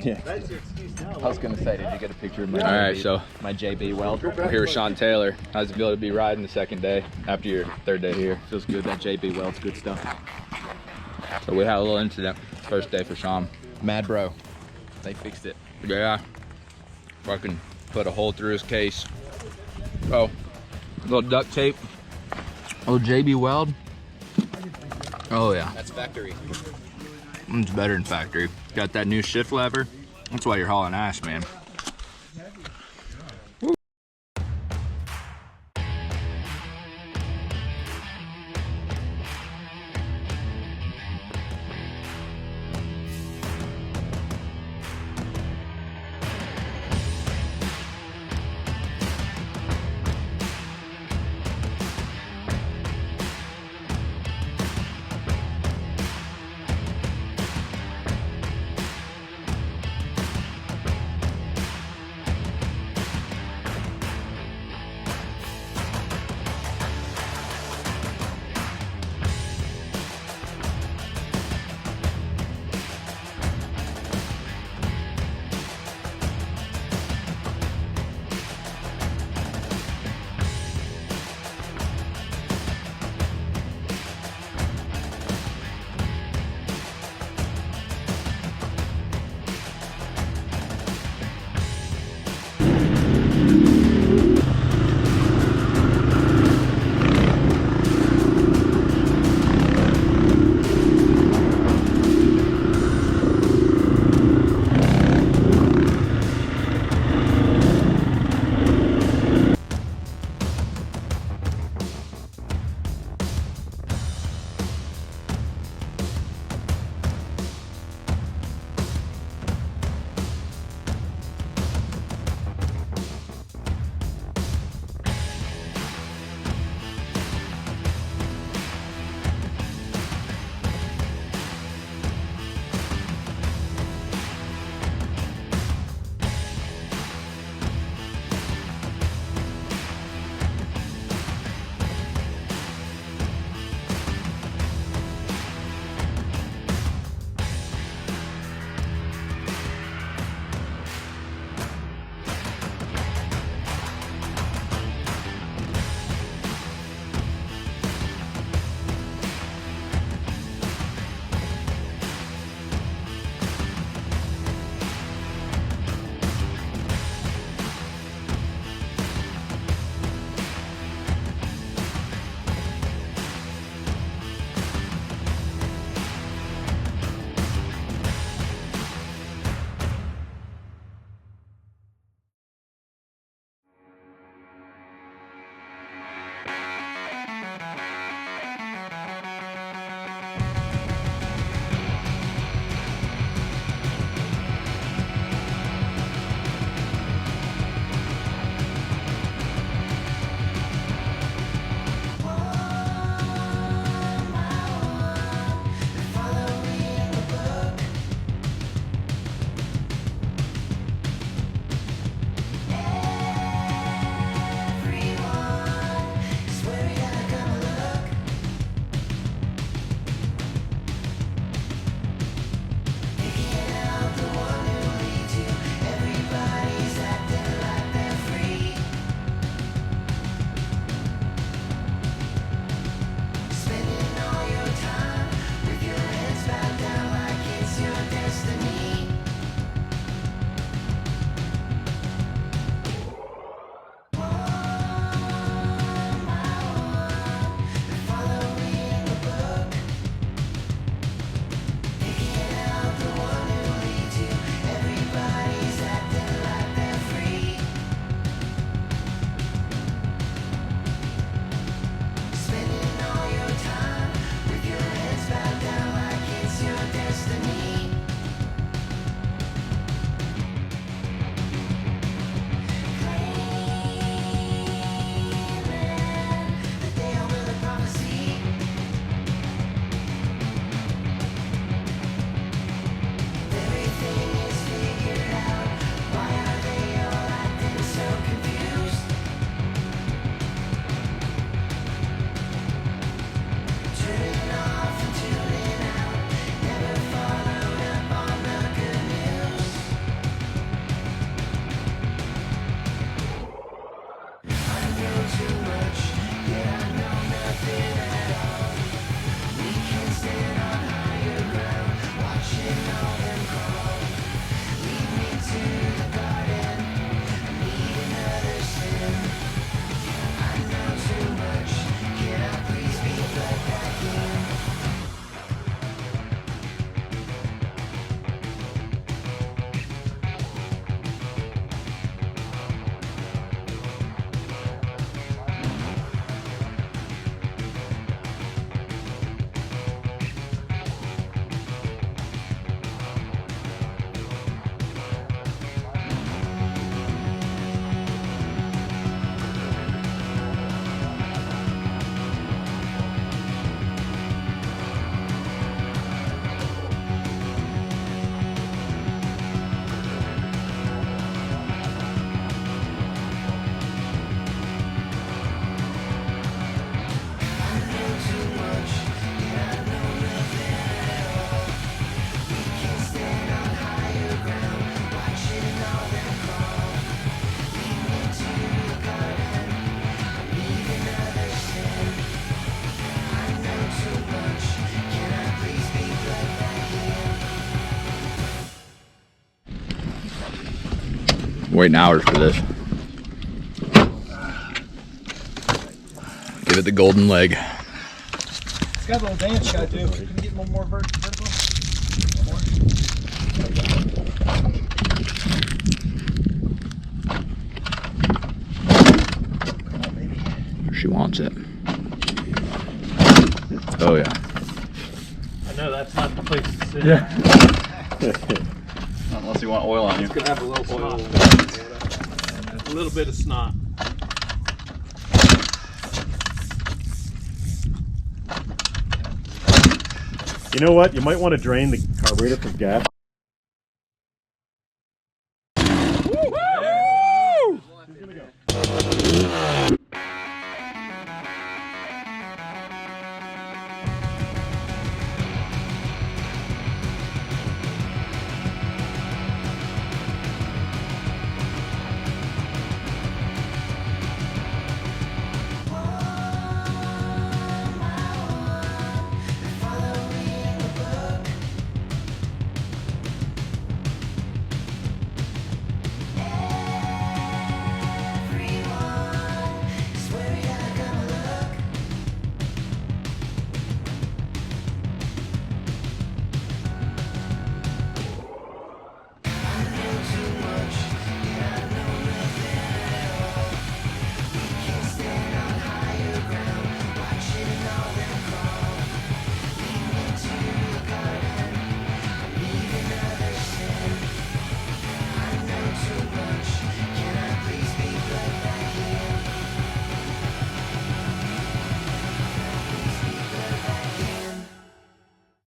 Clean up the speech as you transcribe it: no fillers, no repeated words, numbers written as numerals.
Yeah. That's your excuse now. I was gonna say, did you get a picture of my All right, so my JB weld? we're here with Sean Taylor. How's it feel to be riding the second day after your third day here? Feels good. That JB weld's good stuff. So we had a little incident first day for Sean. Mad bro, they fixed it. Yeah, fucking put a hole through his case. Oh, little duct tape. Oh, JB weld. Oh yeah, That's factory. it's better than factory. Got that new shift lever. That's why you're hauling ass, man. Waiting hours for this. Give it the golden leg. It's got a little dance guy too. Can you get a little more vertical? She wants it. Oh yeah. I know that's not the place to sit. Yeah. Not unless you want oil on you. It's gonna have a little snot. A little bit of snot. You know what? You might want to drain the carburetor from gas.